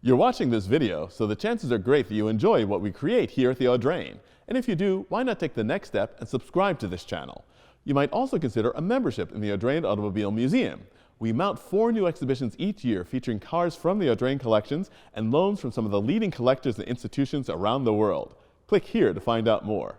You're watching this video, so the chances are great that you enjoy what we create here at the Audrain. And if you do, why not take the next step and subscribe to this channel? You might also consider a membership in the Audrain Automobile Museum. We mount 4 new exhibitions each year featuring cars from the Audrain collections and loans from some of the leading collectors and institutions around the world. Click here to find out more.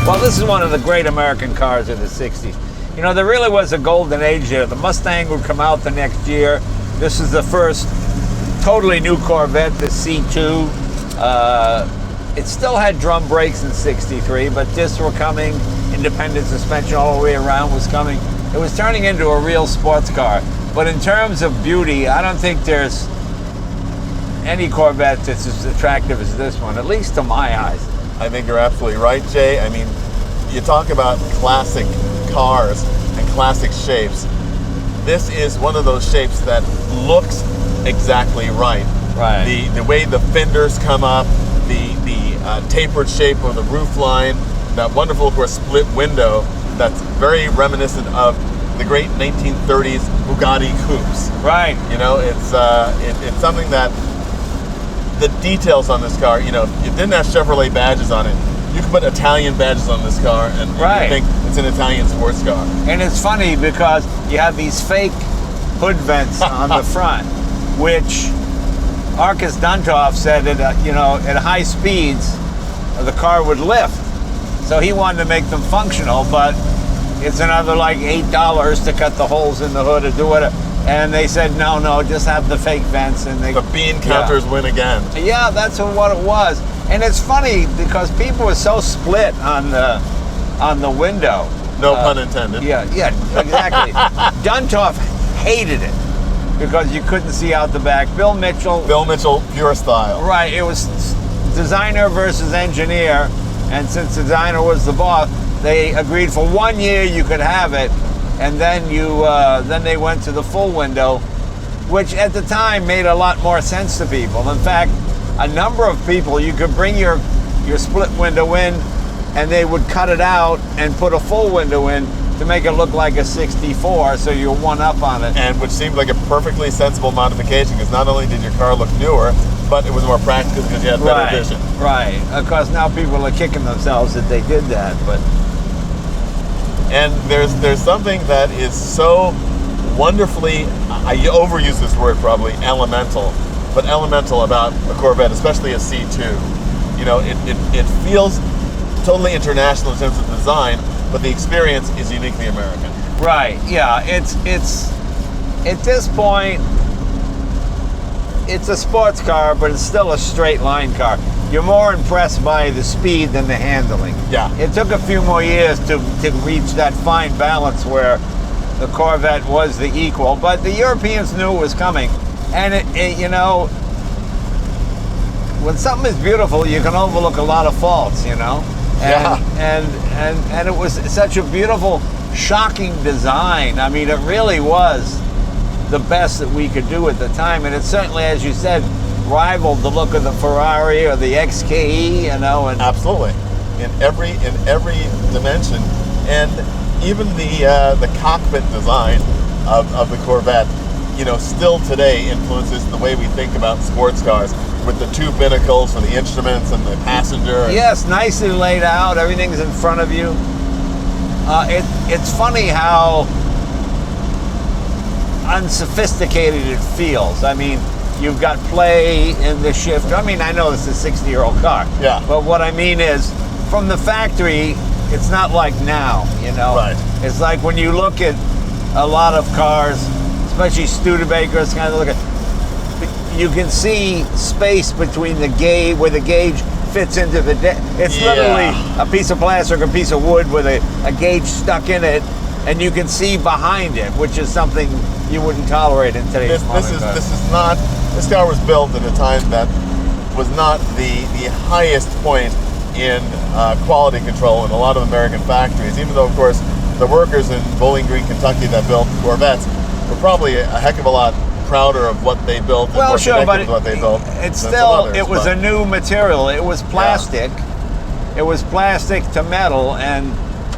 Well, this is one of the great American cars of the 60s. You know, there really was a golden age there. The Mustang would come out the next year. This is the first totally new Corvette, the C2. It still had drum brakes in 63, but discs were coming, independent suspension all the way around was coming. It was turning into a real sports car. But in terms of beauty, I don't think there's any Corvette that's as attractive as this one, at least to my eyes. I think you're absolutely right, Jay. I mean, you talk about classic cars and classic shapes. This is one of those shapes that looks exactly right. Right. The way the fenders come up, the tapered shape of the roof line, that wonderful, of course, split window that's very reminiscent of the great 1930s Bugatti coupes. Right. You know, it's something that the details on this car, you know, if you didn't have Chevrolet badges on it, you could put Italian badges on this car and you think it's an Italian sports car. And it's funny because you have these fake hood vents on the front, which Arcus Duntov said that, you know, at high speeds, the car would lift. So he wanted to make them functional, but it's another like $8 to cut the holes in the hood or do whatever. And they said, no, just have the fake vents. And the bean counters win again. Yeah, that's what it was. And it's funny because people were so split on the window. No pun intended. Yeah, exactly. Duntov hated it because you couldn't see out the back. Bill Mitchell, pure style. Right, it was designer versus engineer. And since designer was the boss, they agreed for 1 year you could have it. And then then they went to the full window, which at the time made a lot more sense to people. In fact, a number of people, you could bring your split window in and they would cut it out and put a full window in to make it look like a 64, so you're one up on it. And which seemed like a perfectly sensible modification because not only did your car look newer, but it was more practical because you had better vision. Right, of course now people are kicking themselves that they did that, but... And there's something that is so wonderfully, I overuse this word probably, elemental, but elemental about a Corvette, especially a C2. You know, it feels totally international in terms of design, but the experience is uniquely American. Right, yeah, it's at this point, it's a sports car, but it's still a straight line car. You're more impressed by the speed than the handling. Yeah. It took a few more years to reach that fine balance where the Corvette was the equal, but the Europeans knew it was coming. And it you know, when something is beautiful, you can overlook a lot of faults, you know? And it was such a beautiful, shocking design. I mean, it really was the best that we could do at the time, and it certainly, as you said, rivaled the look of the Ferrari or the XKE, you know. And absolutely, in every dimension, and even the cockpit design of the Corvette, you know, still today influences the way we think about sports cars, with the two binnacles for the instruments and the passenger. Yes, nicely laid out. Everything's in front of you. It's funny how unsophisticated it feels. I mean, you've got play in the shift. I mean, I know this is a 60-year-old car. Yeah. But what I mean is, from the factory, it's not like now, you know? Right. It's like when you look at a lot of cars, especially Studebakers, kind of look at, you can see space between the gauge, where the gauge fits into the it's literally a piece of plastic or a piece of wood with a gauge stuck in it, and you can see behind it, which is something you wouldn't tolerate in today's modern car. This car was built at a time that was not the highest point in quality control in a lot of American factories, even though, of course, the workers in Bowling Green, Kentucky that built Corvettes were probably a heck of a lot prouder of what they built and more connected with what they built. It's still, it was a new material. It was plastic. Yeah. It was plastic to metal, and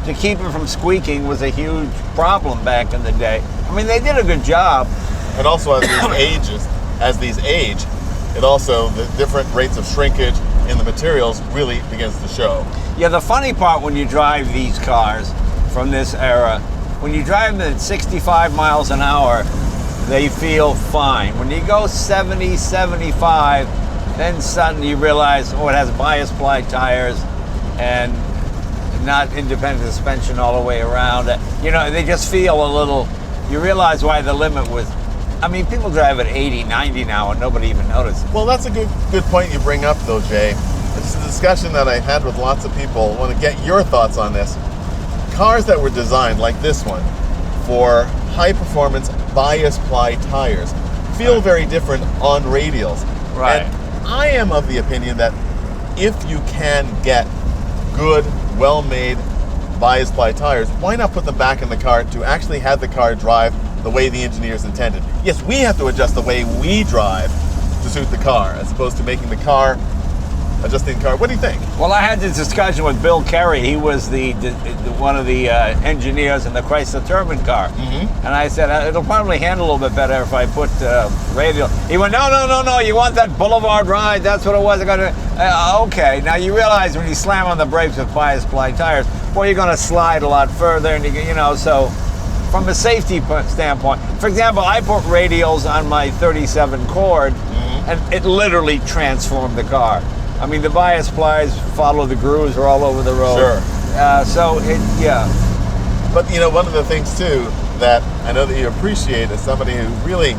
to keep it from squeaking was a huge problem back in the day. I mean, they did a good job. And also, as these age, it also, the different rates of shrinkage in the materials really begins to show. Yeah, the funny part when you drive these cars from this era, when you drive them at 65 miles an hour, they feel fine. When you go 70, 75, then suddenly you realize, oh, it has bias ply tires and not independent suspension all the way around. You know, they just feel a little, you realize why the limit was, I mean, people drive at 80, 90 now and nobody even notices. Well, that's a good point you bring up, though, Jay. It's a discussion that I've had with lots of people. I want to get your thoughts on this. Cars that were designed, like this one, for high-performance bias ply tires feel very different on radials. Right. And I am of the opinion that if you can get good, well-made bias ply tires, why not put them back in the car to actually have the car drive the way the engineers intended? Yes, we have to adjust the way we drive to suit the car, as opposed to making the car adjusting the car. What do you think? Well, I had this discussion with Bill Kerry. He was the one of the engineers in the Chrysler Turbine car. Mm-hmm. And I said, it'll probably handle a little bit better if I put radial. He went, no, you want that boulevard ride? That's what it was. Okay, now you realize when you slam on the brakes with bias ply tires, well, you're going to slide a lot further, and you know, so from a safety standpoint, for example, I put radials on my 37 Cord, and it literally transformed the car. I mean, the bias plies follow the grooves, are all over the road. Sure. But, you know, one of the things, too, that I know that you appreciate as somebody who really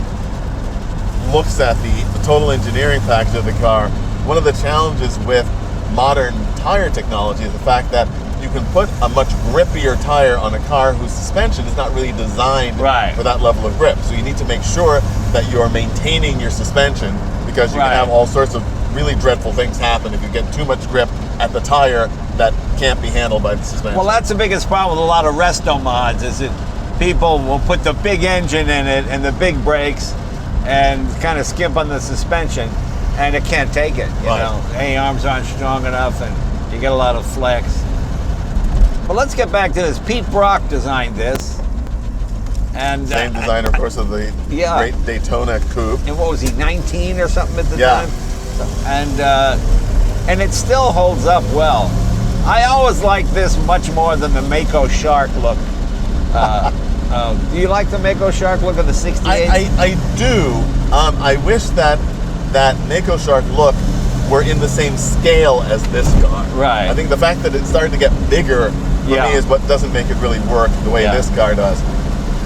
looks at the total engineering package of the car, one of the challenges with modern tire technology is the fact that you can put a much grippier tire on a car whose suspension is not really designed for that level of grip. So you need to make sure that you're maintaining your suspension, because you can have all sorts of really dreadful things happen if you get too much grip at the tire that can't be handled by the suspension. Well, that's the biggest problem with a lot of resto mods, is that people will put the big engine in it and the big brakes and kind of skimp on the suspension, and it can't take it. You know, A-arms aren't strong enough, and you get a lot of flex. But let's get back to this. Pete Brock designed this. And same designer, of course, of the great Daytona Coupe. And what was he, 19 or something at the time? And it still holds up well. I always like this much more than the Mako Shark look. Do you like the Mako Shark look of the 68? I do. I wish that Mako Shark look were in the same scale as this car. Right. I think the fact that it started to get bigger for me is what doesn't make it really work the way this car does.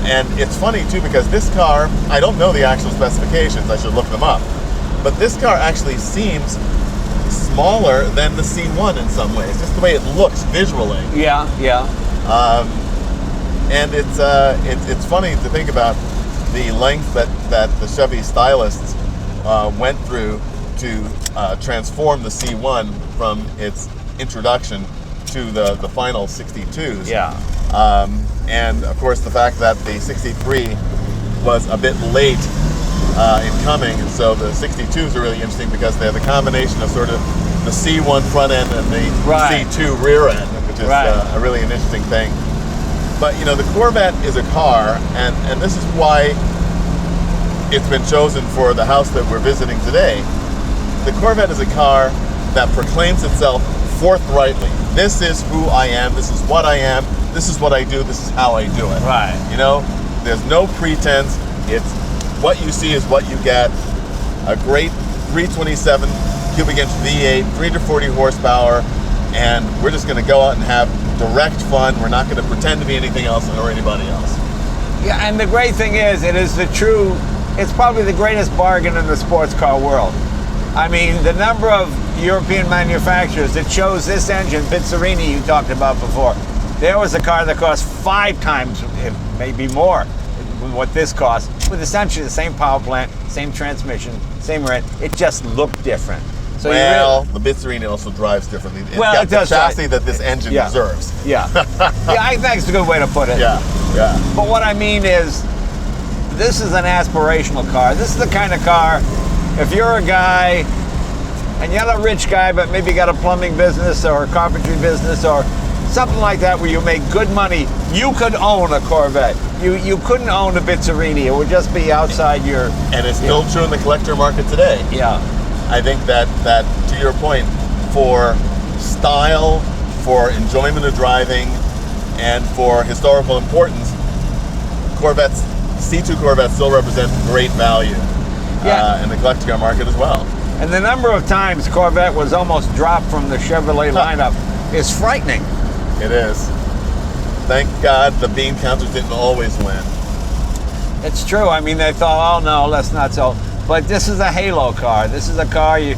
And it's funny too, because this car, I don't know the actual specifications, I should look them up, but this car actually seems smaller than the C1 in some ways, just the way it looks visually. And it's funny to think about the length that the Chevy stylists went through to transform the C1 from its introduction to the final 62s. Yeah. And of course, the fact that the 63 was a bit late in coming, and so the 62s are really interesting because they have the combination of sort of the C1 front end and the C2 rear end, which is a really an interesting thing. But you know, the Corvette is a car, and this is why it's been chosen for the house that we're visiting today. The Corvette is a car that proclaims itself forthrightly. This is who I am, this is what I am, this is what I do, this is how I do it. Right. You know, there's no pretense. It's what you see is what you get. A great 327 cubic inch V8, 340 horsepower, and we're just going to go out and have direct fun. We're not going to pretend to be anything else or anybody else. Yeah, and the great thing is, it's probably the greatest bargain in the sports car world. I mean, the number of European manufacturers that chose this engine, Pizzarini you talked about before, there was a car that cost 5 times, maybe more, what this costs, with essentially the same power plant, same transmission, same rent. It just looked different. So the Pizzarini also drives differently. It's got the chassis that this engine deserves. Yeah. Yeah, I think it's a good way to put it. Yeah. But what I mean is, this is an aspirational car. This is the kind of car, if you're a guy, and you're not a rich guy, but maybe you got a plumbing business or a carpentry business or something like that where you make good money, you could own a Corvette. You couldn't own a Pizzarini. It would just be outside your... And it's still true in the collector market today. Yeah. I think that to your point, for style, for enjoyment of driving, and for historical importance, Corvettes, C2 Corvettes still represent great value in the collector car market as well. And the number of times Corvette was almost dropped from the Chevrolet lineup is frightening. It is. Thank God the bean counters didn't always win. It's true. I mean, they thought, oh no, let's not sell. But this is a halo car. This is a car you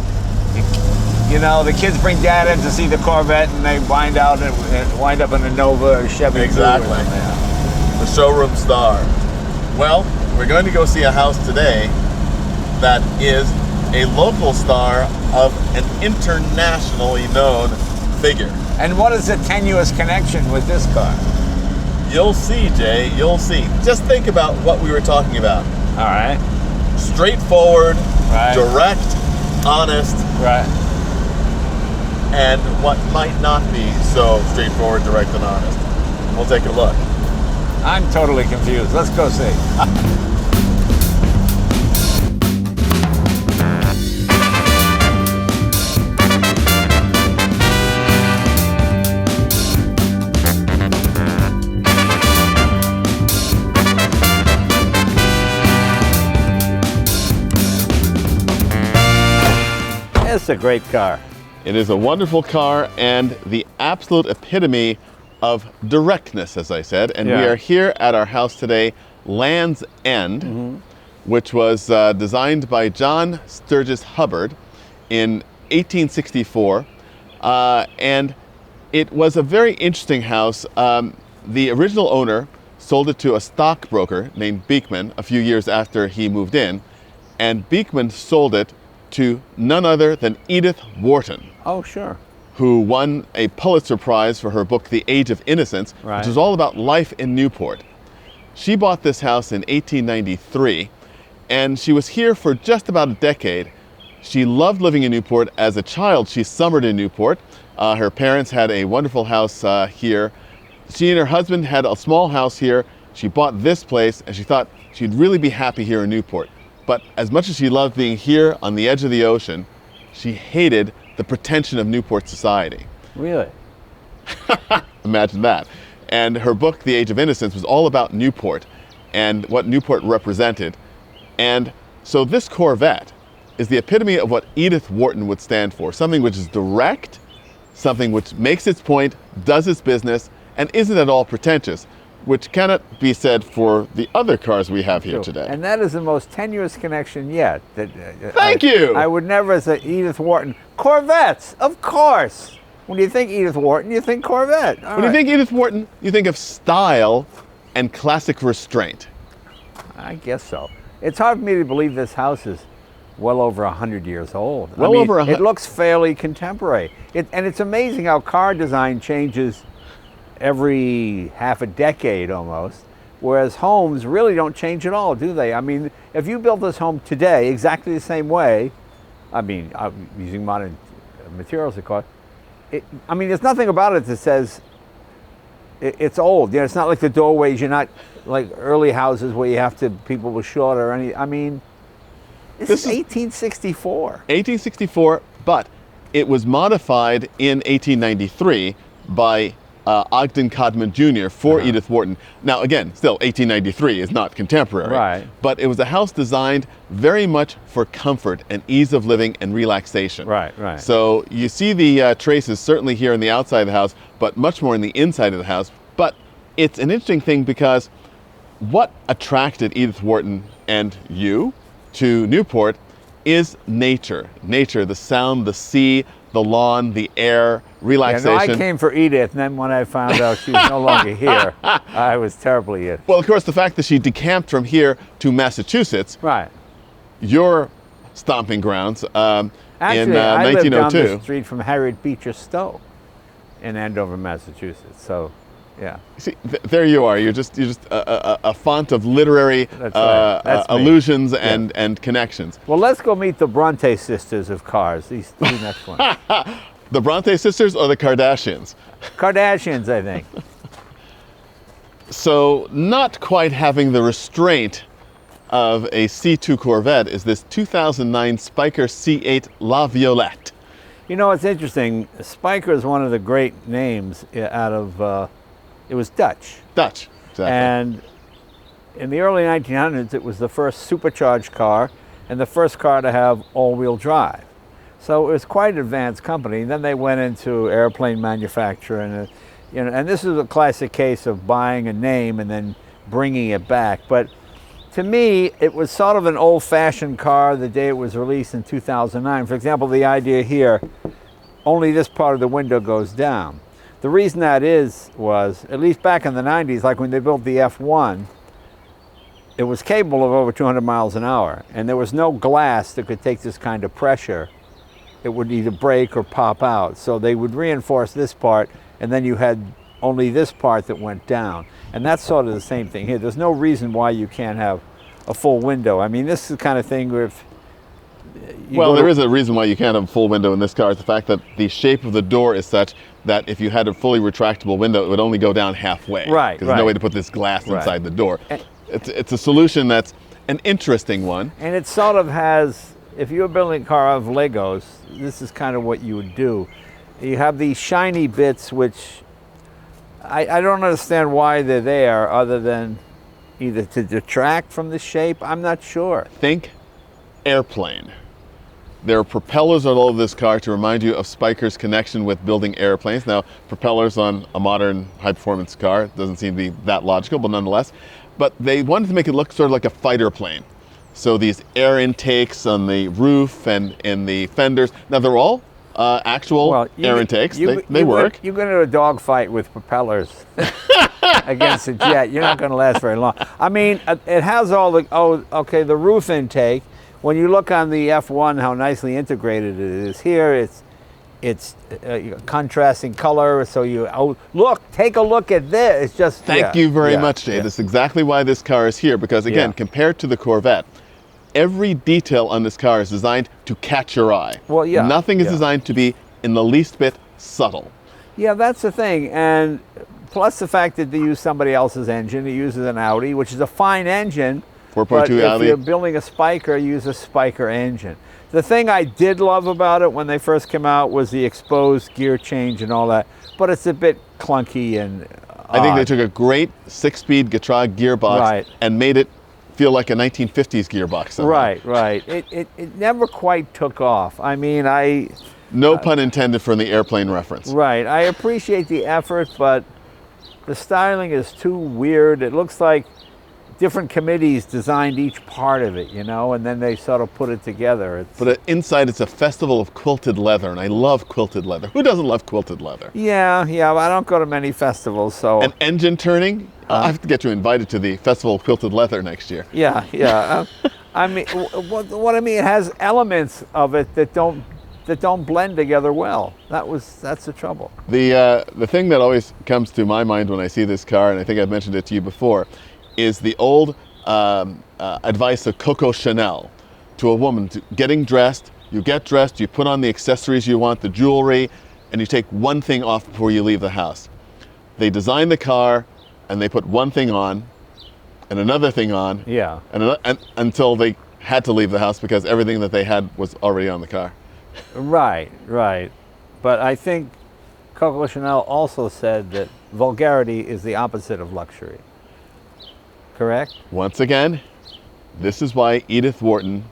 know, the kids bring dad in to see the Corvette, and they wind up in a Nova or Chevy. Exactly. The showroom star. Well, we're going to go see a house today that is a local star of an internationally known figure. And what is the tenuous connection with this car? You'll see, Jay, you'll see. Just think about what we were talking about. All right. Straightforward, direct, honest, and what might not be so straightforward, direct, and honest. We'll take a look. I'm totally confused. Let's go see. It's a great car. It is a wonderful car and the absolute epitome of directness, as I said. And we are here at our house today, Land's End, which was designed by John Sturgis Hubbard in 1864. And it was a very interesting house. The original owner sold it to a stockbroker named Beekman a few years after he moved in. And Beekman sold it to none other than Edith Wharton. Oh, sure. Who won a Pulitzer Prize for her book, The Age of Innocence, which is all about life in Newport. She bought this house in 1893, and she was here for just about a decade. She loved living in Newport. As a child, she summered in Newport. Her parents had a wonderful house here. She and her husband had a small house here. She bought this place, and she thought she'd really be happy here in Newport. But as much as she loved being here on the edge of the ocean, she hated the pretension of Newport society. Really? Imagine that. And her book, The Age of Innocence, was all about Newport and what Newport represented. And so this Corvette is the epitome of what Edith Wharton would stand for. Something which is direct, something which makes its point, does its business, and isn't at all pretentious, which cannot be said for the other cars we have here today. And that is the most tenuous connection yet. Thank you! I would never say Edith Wharton. Corvettes, of course! When you think Edith Wharton, you think Corvette. When you think Edith Wharton, you think of style and classic restraint. I guess so. It's hard for me to believe this house is well over 100 years old. Well over it looks fairly contemporary. And it's amazing how car design changes every half a decade almost, whereas homes really don't change at all, do they? I mean, if you built this home today exactly the same way, I mean, using modern materials, of course, I mean, there's nothing about it that says it's old. You know, it's not like the doorways. You're not like early houses where you have to, people were short or any. I mean, this is 1864. 1864, but it was modified in 1893 by Ogden Codman Jr. for Edith Wharton. Now, again, still 1893 is not contemporary, right? But it was a house designed very much for comfort and ease of living and relaxation. Right, right. So you see the traces certainly here on the outside of the house, but much more in the inside of the house. But it's an interesting thing because what attracted Edith Wharton and you to Newport is nature. Nature, the sound, the sea, the lawn, the air, relaxation. Yeah, no, I came for Edith, and then when I found out she was no longer here, I was terribly ill. Well, of course, the fact that she decamped from here to Massachusetts, right, your stomping grounds, actually, in 1902. I lived down the street from Harriet Beecher Stowe in Andover, Massachusetts. So, yeah. See, there you are. You're just a font of literary allusions and connections. Well, let's go meet the Bronte sisters of cars. These two next ones. The Bronte sisters or the Kardashians? Kardashians, I think. So, not quite having the restraint of a C2 Corvette is this 2009 Spyker C8 La Violette. You know, it's interesting. Spyker is one of the great names out of. It was Dutch. Dutch, exactly. And in the early 1900s, it was the first supercharged car and the first car to have all-wheel drive. So it was quite an advanced company. Then they went into airplane manufacture, and and this is a classic case of buying a name and then bringing it back. But to me, it was sort of an old-fashioned car the day it was released in 2009. For example, the idea here, only this part of the window goes down. The reason that was, at least back in the 90s, like when they built the F1, it was capable of over 200 miles an hour, and there was no glass that could take this kind of pressure. It would either break or pop out. So they would reinforce this part, and then you had only this part that went down. And that's sort of the same thing here. There's no reason why you can't have a full window. I mean, this is the kind of thing where if well, there is a reason why you can't have a full window in this car. It's the fact that the shape of the door is such that if you had a fully retractable window, it would only go down halfway. Right, because there's no way to put this glass inside the door. It's a solution that's an interesting one. And it sort of has, if you were building a car out of Legos, this is kind of what you would do. You have these shiny bits, which I don't understand why they're there, other than either to detract from the shape. I'm not sure. Think airplane. There are propellers all over this car to remind you of Spyker's connection with building airplanes. Now, propellers on a modern high-performance car doesn't seem to be that logical, but nonetheless. But they wanted to make it look sort of like a fighter plane. So these air intakes on the roof and in the fenders. Now, they're all actual air intakes. They work. You go into a dogfight with propellers against a jet, you're not going to last very long. I mean, it has all the, the roof intake. When you look on the F1, how nicely integrated it is. Here, it's contrasting color, so you, take a look at this. It's just, Thank you very much, Jay. That's exactly why this car is here, because again, compared to the Corvette, every detail on this car is designed to catch your eye. Well, Nothing is designed to be in the least bit subtle. Yeah, that's the thing. And plus the fact that they use somebody else's engine. It uses an Audi, which is a fine engine. 4.2 but Audi. If you're building a Spyker, use a Spyker engine. The thing I did love about it when they first came out was the exposed gear change and all that. But it's a bit clunky and I think they took a great 6-speed Getrag gearbox and made it feel like a 1950s gearbox somehow. Right. It never quite took off. I mean, no pun intended for the airplane reference. Right. I appreciate the effort, but the styling is too weird. It looks like different committees designed each part of it, and then they sort of put it together. But inside, it's a festival of quilted leather, and I love quilted leather. Who doesn't love quilted leather? Yeah, I don't go to many festivals, so... And engine turning? I have to get you invited to the Festival of Quilted Leather next year. Yeah. I mean, what I mean, it has elements of it that don't blend together well. That's the trouble. The thing that always comes to my mind when I see this car, and I think I've mentioned it to you before, is the old advice of Coco Chanel to a woman: getting dressed. You get dressed, you put on the accessories you want, the jewelry, and you take one thing off before you leave the house. They designed the car, and they put one thing on, and another thing on, Yeah. and until they had to leave the house because everything that they had was already on the car. Right, right. But I think Coco Chanel also said that vulgarity is the opposite of luxury. Correct? Once again, this is why Edith Wharton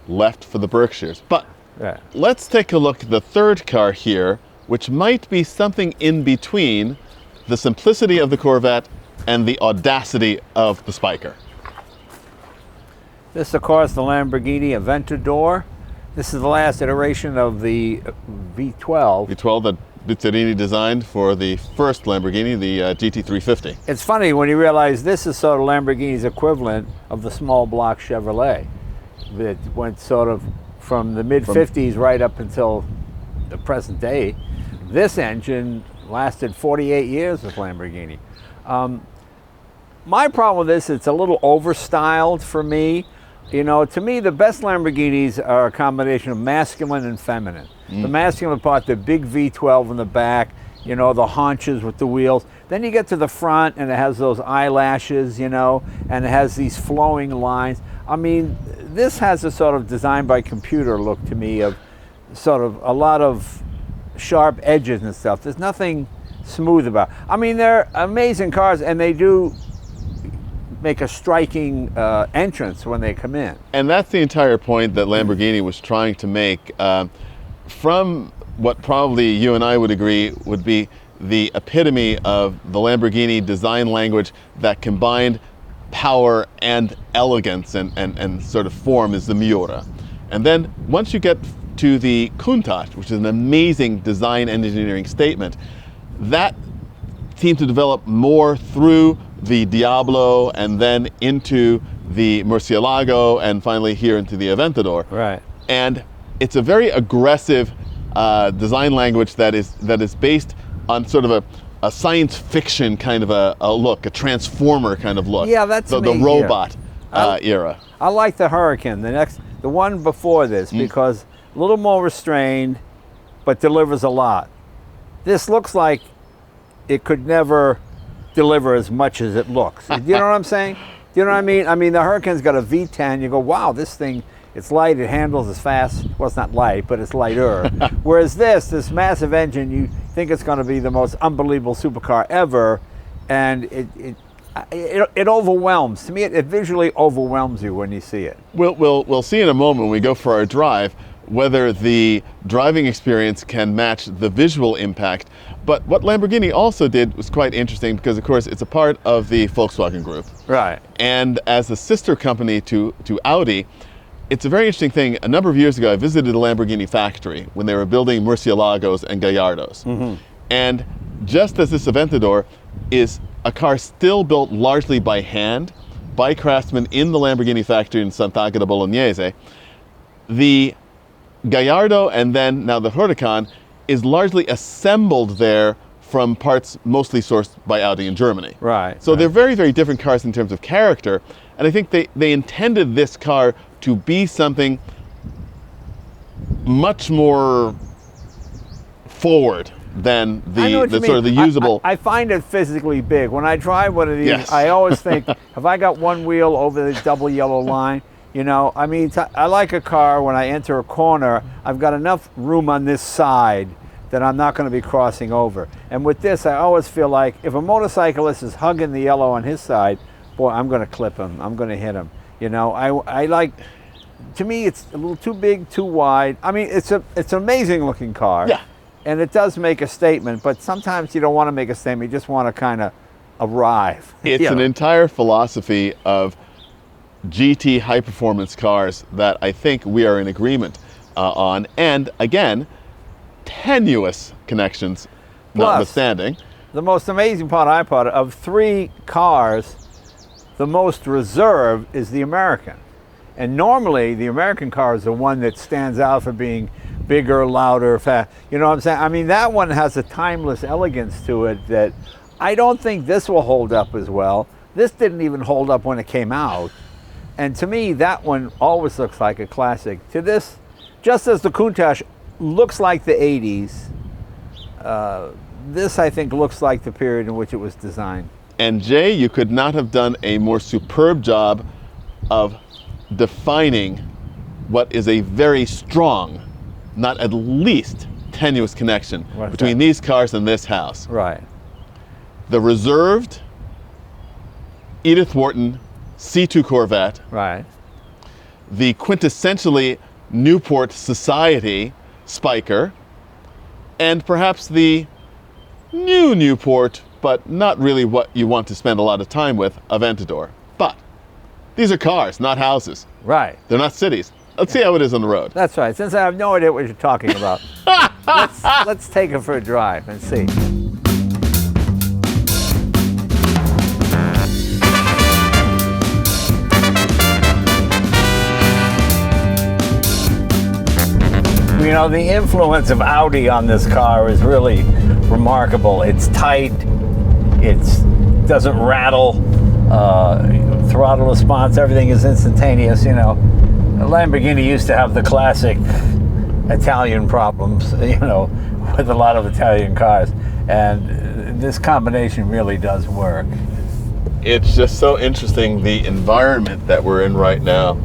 left for the Berkshires. But Right. let's take a look at the third car here, which might be something in between the simplicity of the Corvette and the audacity of the Spiker. This, of course, the Lamborghini Aventador. This is the last iteration of the V12. V12 that Bizzarini designed for the first Lamborghini, the GT350. It's funny when you realize this is sort of Lamborghini's equivalent of the small block Chevrolet. That went sort of from the mid-50s right up until the present day. This engine lasted 48 years with Lamborghini. My problem with this, it's a little overstyled for me. You know, to me, the best Lamborghinis are a combination of masculine and feminine. The masculine part, the big V12 in the back, you know, the haunches with the wheels. Then you get to the front and it has those eyelashes, you know, and it has these flowing lines. I mean, this has a sort of design by computer look to me of sort of a lot of sharp edges and stuff. There's nothing smooth about it. I mean, they're amazing cars and they do make a striking entrance when they come in. And that's the entire point that Lamborghini was trying to make from what probably you and I would agree would be the epitome of the Lamborghini design language that combined power and elegance and sort of form, is the Miura. And then once you get to the Countach, which is an amazing design engineering statement, that seemed to develop more through the Diablo and then into the Murcielago and finally here into the Aventador. Right. And it's a very aggressive design language that is based on sort of a science fiction kind of a look, a transformer kind of look. Yeah, that's the me, robot era. I like the Hurricane, the one before this, because a little more restrained, but delivers a lot. This looks like it could never deliver as much as it looks. Do you know what I'm saying? Do you know what I mean? I mean, the Hurricane's got a V10. You go, wow, this thing, it's light, it handles as fast. Well, it's not light, but it's lighter. Whereas this massive engine, you think it's going to be the most unbelievable supercar ever, and it overwhelms. To me, it visually overwhelms you when you see it. We'll see in a moment when we go for our drive whether the driving experience can match the visual impact. But what Lamborghini also did was quite interesting because, of course, it's a part of the Volkswagen Group. Right. And as a sister company to Audi, it's a very interesting thing. A number of years ago, I visited a Lamborghini factory when they were building Murcielagos and Gallardos. And just as this Aventador is a car still built largely by hand, by craftsmen in the Lamborghini factory in Sant'Agata Bolognese, the Gallardo and then now the Huracan is largely assembled there from parts mostly sourced by Audi in Germany. Right. So they're very, very different cars in terms of character. And I think they intended this car to be something much more forward than the sort of the usable. I find it physically big. When I drive one of these, Yes. I always think, have I got one wheel over the double yellow line? You know, I mean, I like a car when I enter a corner, I've got enough room on this side that I'm not going to be crossing over. And with this, I always feel like if a motorcyclist is hugging the yellow on his side, boy, I'm going to clip him. I'm going to hit him. You know, I like, to me, it's a little too big, too wide. I mean, it's an amazing looking car. Yeah. And it does make a statement, but sometimes you don't want to make a statement. You just want to kind of arrive. It's You an know? entire philosophy of GT high performance cars that I think we are in agreement on. And again, tenuous connections notwithstanding. The most amazing part I thought of three cars, the most reserved is the American. And normally, the American car is the one that stands out for being bigger, louder, fast. You know what I'm saying? I mean, that one has a timeless elegance to it that I don't think this will hold up as well. This didn't even hold up when it came out. And to me, that one always looks like a classic. To this, just as the Countach looks like the 80s, this, I think, looks like the period in which it was designed. And Jay, you could not have done a more superb job of defining what is a very strong, not at least tenuous connection between these cars and this house. Right. The reserved Edith Wharton C2 Corvette. Right. The quintessentially Newport Society Spiker. And perhaps the new Newport, but not really what you want to spend a lot of time with, Aventador. But these are cars, not houses. Right. They're not cities. Let's see how it is on the road. That's right. Since I have no idea what you're talking about, let's take it for a drive and see. You know, the influence of Audi on this car is really remarkable. It's tight, it doesn't rattle, throttle response, everything is instantaneous. You know, a Lamborghini used to have the classic Italian problems, you know, with a lot of Italian cars, and this combination really does work. It's just so interesting, the environment that we're in right now.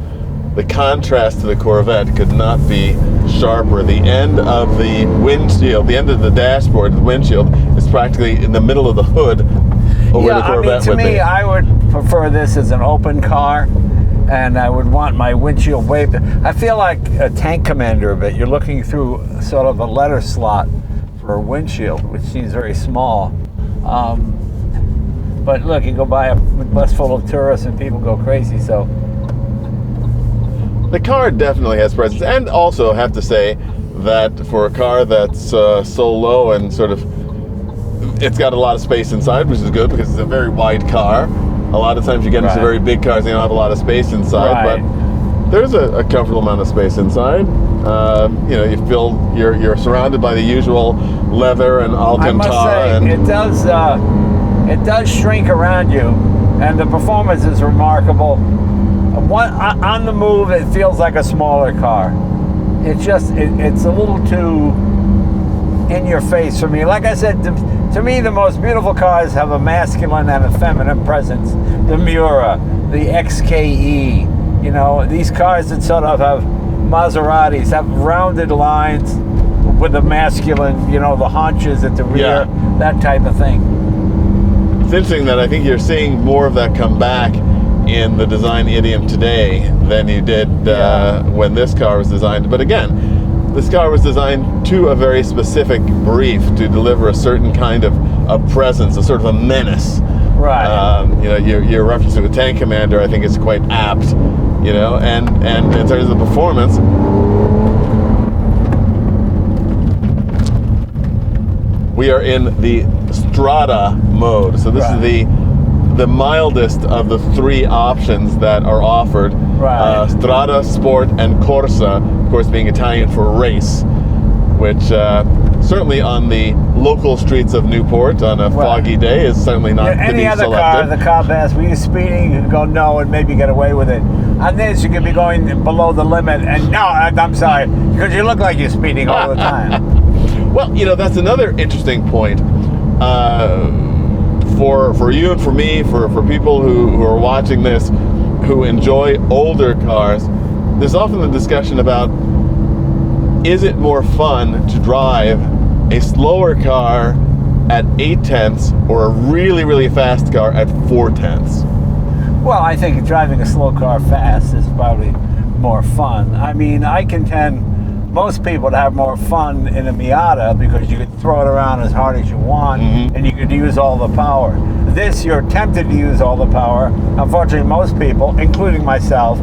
The contrast to the Corvette could not be sharper. The end of the windshield, the end of the dashboard, the windshield, is practically in the middle of the hood of where the Corvette would be. To me, I would prefer this as an open car, and I would want my windshield way. I feel like a tank commander a bit. You're looking through sort of a letter slot for a windshield, which seems very small. But look, you go by a bus full of tourists and people go crazy, so. The car definitely has presence, and also have to say that for a car that's so low and sort of, it's got a lot of space inside, which is good because it's a very wide car. A lot of times you get into very big cars and you don't have a lot of space inside, but there's a comfortable amount of space inside. You know, you feel you're surrounded by the usual leather and Alcantara. I must say, it does shrink around you, and the performance is remarkable. On the move, it feels like a smaller car. It's a little too in your face for me. Like I said, to me, the most beautiful cars have a masculine and a feminine presence. The Miura, the XKE, you know, these cars that sort of have Maseratis, have rounded lines with a masculine, you know, the haunches at the rear, that type of thing. It's interesting that I think you're seeing more of that come back in the design idiom today than you did when this car was designed. But again, this car was designed to a very specific brief to deliver a certain kind of presence, a sort of a menace. Right. You know, your reference to a tank commander, I think, is quite apt. You know, and in terms of performance, we are in the Strada mode. So this is the mildest of the three options that are offered. Right. Strada, Sport, and Corsa, of course being Italian for race, which certainly on the local streets of Newport on a foggy day is certainly not to be selected. Any other car, the cop asks, were you speeding? You can go no and maybe get away with it. On this, you could be going below the limit and no, I'm sorry, because you look like you're speeding all the time. Well, you know, that's another interesting point. For you and for me, for people who are watching this, who enjoy older cars, there's often the discussion about, is it more fun to drive a slower car at 8/10 or a really, really fast car at 4/10? Well, I think driving a slow car fast is probably more fun. I mean, I contend most people would have more fun in a Miata because you could throw it around as hard as you want and you could use all the power. This, you're tempted to use all the power. Unfortunately, most people, including myself,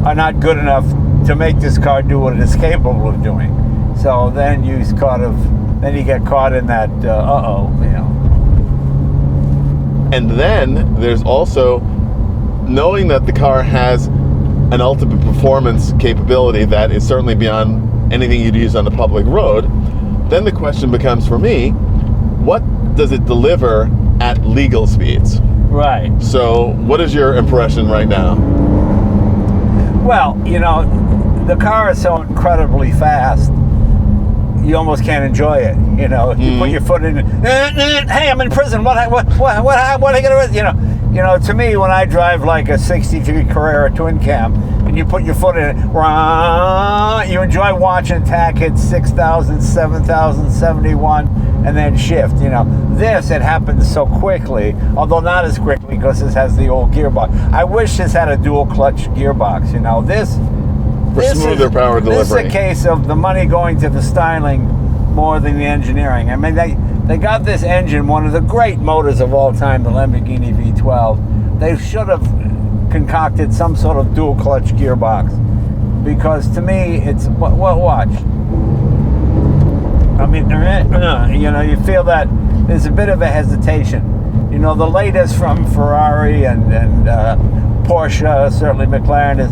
are not good enough to make this car do what it is capable of doing. So then you get caught in that, you know. And then there's also knowing that the car has an ultimate performance capability that is certainly beyond anything you'd use on the public road, then the question becomes for me, what does it deliver at legal speeds? Right. So what is your impression right now? Well, you know, the car is so incredibly fast, you almost can't enjoy it. You know, if you put your foot in, hey, I'm in prison. What are you gonna, you know, to me, when I drive like a 63 Carrera twin cam, and you put your foot in it, you enjoy watching tack hit 6,000, 7,000, 71, and then shift. You know, this, it happens so quickly, although not as quickly because this has the old gearbox. I wish this had a dual clutch gearbox. You know, this smoother power delivery. This is a case of the money going to the styling more than the engineering. I mean, they got this engine, one of the great motors of all time, the Lamborghini V12. They should have concocted some sort of dual clutch gearbox, because to me, it's watch. I mean, you know, you feel that there's a bit of a hesitation. You know, the latest from Ferrari and Porsche, certainly McLaren, is,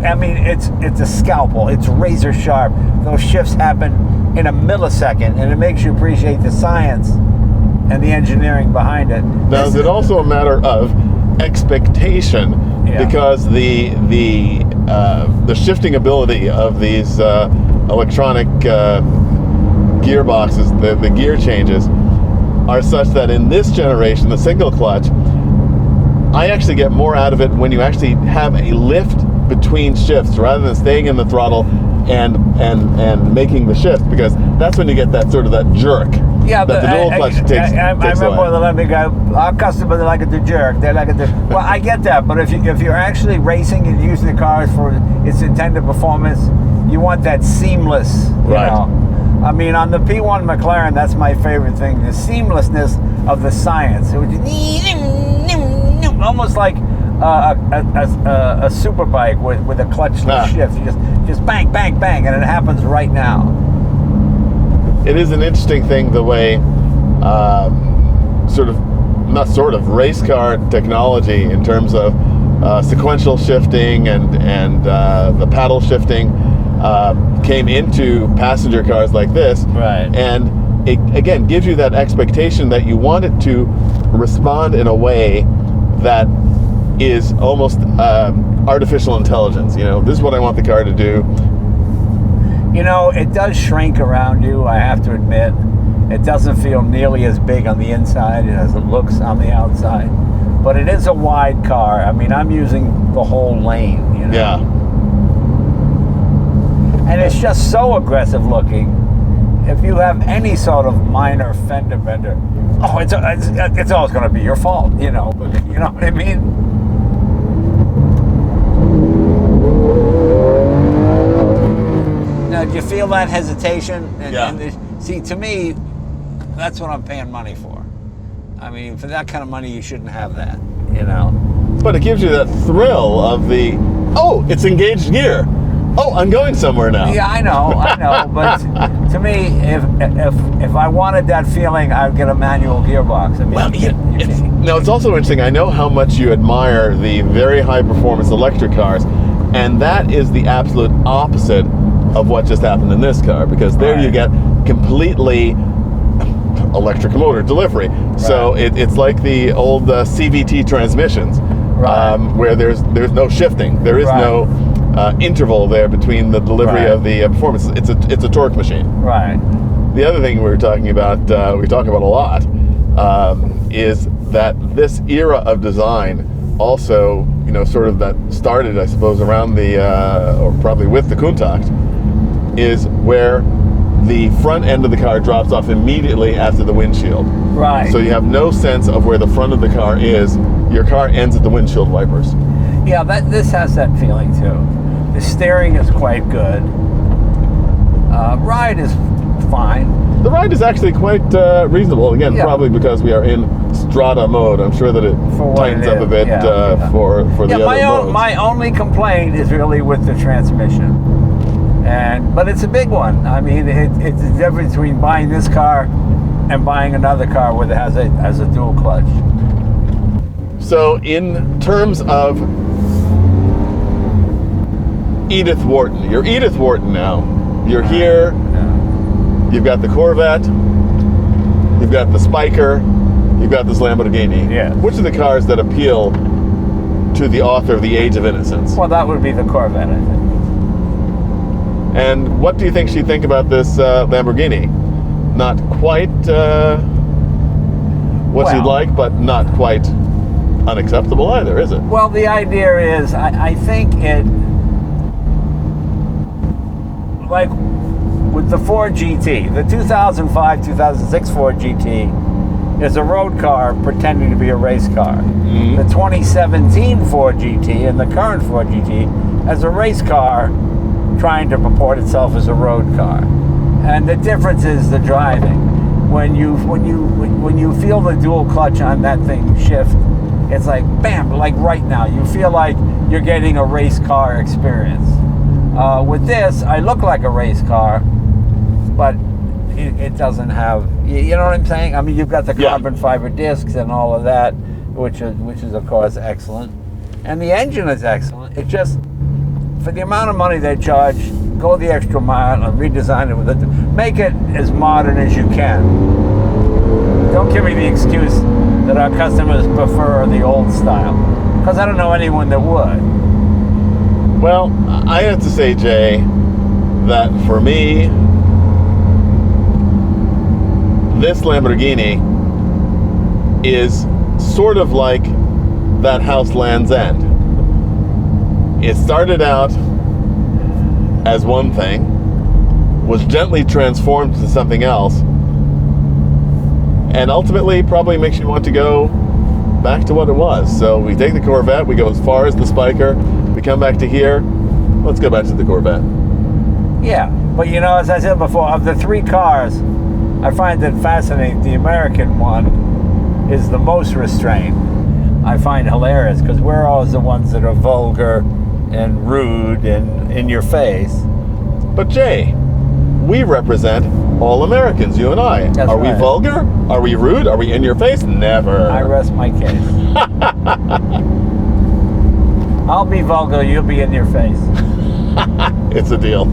I mean, it's a scalpel. It's razor sharp. Those shifts happen in a millisecond, and it makes you appreciate the science and the engineering behind it. Now, is it also a matter of expectation? Yeah. Because the shifting ability of these electronic gearboxes, the gear changes, are such that in this generation, the single clutch, I actually get more out of it when you actually have a lift between shifts rather than staying in the throttle and making the shift, because that's when you get that sort of that jerk. Yeah, that the dual clutch takes I remember away. the Lamborghini guy, our customers like it to jerk. They like it to. Well, I get that, but if you're actually racing and using the cars for its intended performance, you want that seamless. You know? I mean, on the P1 McLaren, that's my favorite thing: the seamlessness of the science. It was almost like a super bike with a clutchless shift. You just bang, bang, bang, and it happens right now. It is an interesting thing the way race car technology in terms of sequential shifting and the paddle shifting came into passenger cars like this. Right. And it, again, gives you that expectation that you want it to respond in a way that is almost artificial intelligence. You know, this is what I want the car to do. You know, it does shrink around you, I have to admit. It doesn't feel nearly as big on the inside as it looks on the outside. But it is a wide car. I mean, I'm using the whole lane, you know. Yeah. And it's just so aggressive looking. If you have any sort of minor fender bender, it's always going to be your fault, you know. You know what I mean? Now, do you feel that hesitation? See, to me, that's what I'm paying money for. I mean, for that kind of money, you shouldn't have that, you know. But it gives you that thrill of the, oh, it's engaged gear. Oh, I'm going somewhere now. Yeah, I know. But to me, if I wanted that feeling, I'd get a manual gearbox. I mean, well, it's also interesting. I know how much you admire the very high performance electric cars, and that is the absolute opposite of what just happened in this car, because there you get completely electric motor delivery. Right. So it's like the old CVT transmissions, where there's no shifting. There is no interval there between the delivery of the performance. It's a torque machine. Right. The other thing we talk about a lot, is that this era of design also, you know, sort of that started, I suppose, around the or probably with the Countach, is where the front end of the car drops off immediately after the windshield. Right. So you have no sense of where the front of the car is. Your car ends at the windshield wipers. Yeah, this has that feeling too. The steering is quite good. Ride is fine. The ride is actually quite reasonable. Again, probably because we are in Strada mode. I'm sure that it tightens up a bit for the other modes. My only complaint is really with the transmission. But it's a big one. I mean, it's the difference between buying this car and buying another car where it has a dual clutch. So in terms of Edith Wharton. You're Edith Wharton now. You're here. Yeah. You've got the Corvette. You've got the Spiker. You've got this Lamborghini. Yeah. Which are the cars that appeal to the author of The Age of Innocence? Well, that would be the Corvette, I think. And what do you think she'd think about this Lamborghini? Not quite what she'd Well- like, but not quite unacceptable either, is it? Well, the idea is, I think it, like with the Ford GT, the 2005-2006 Ford GT is a road car pretending to be a race car. Mm-hmm. The 2017 Ford GT and the current Ford GT as a race car trying to purport itself as a road car. And the difference is the driving. When you feel the dual clutch on that thing shift, it's like bam, like right now. You feel like you're getting a race car experience. With this, I look like a race car, but it doesn't have. You know what I'm saying? I mean, you've got the carbon fiber discs and all of that, which is of course excellent, and the engine is excellent. It just, for the amount of money they charge, go the extra mile and redesign it with it. Make it as modern as you can. Don't give me the excuse that our customers prefer the old style, because I don't know anyone that would. Well, I have to say, Jay, that for me, this Lamborghini is sort of like that house Land's End. It started out as one thing, was gently transformed to something else, and ultimately probably makes you want to go back to what it was. So we take the Corvette, we go as far as the Spiker, we come back to here, let's go back to the Corvette. Yeah, but you know, as I said before, of the three cars, I find it fascinating. The American one is the most restrained. I find hilarious because we're always the ones that are vulgar and rude and in your face. But Jay, we represent all Americans, you and I. That's Are we right. vulgar? Are we rude? Are we in your face? Never. I rest my case. I'll be vulgar, you'll be in your face. It's a deal.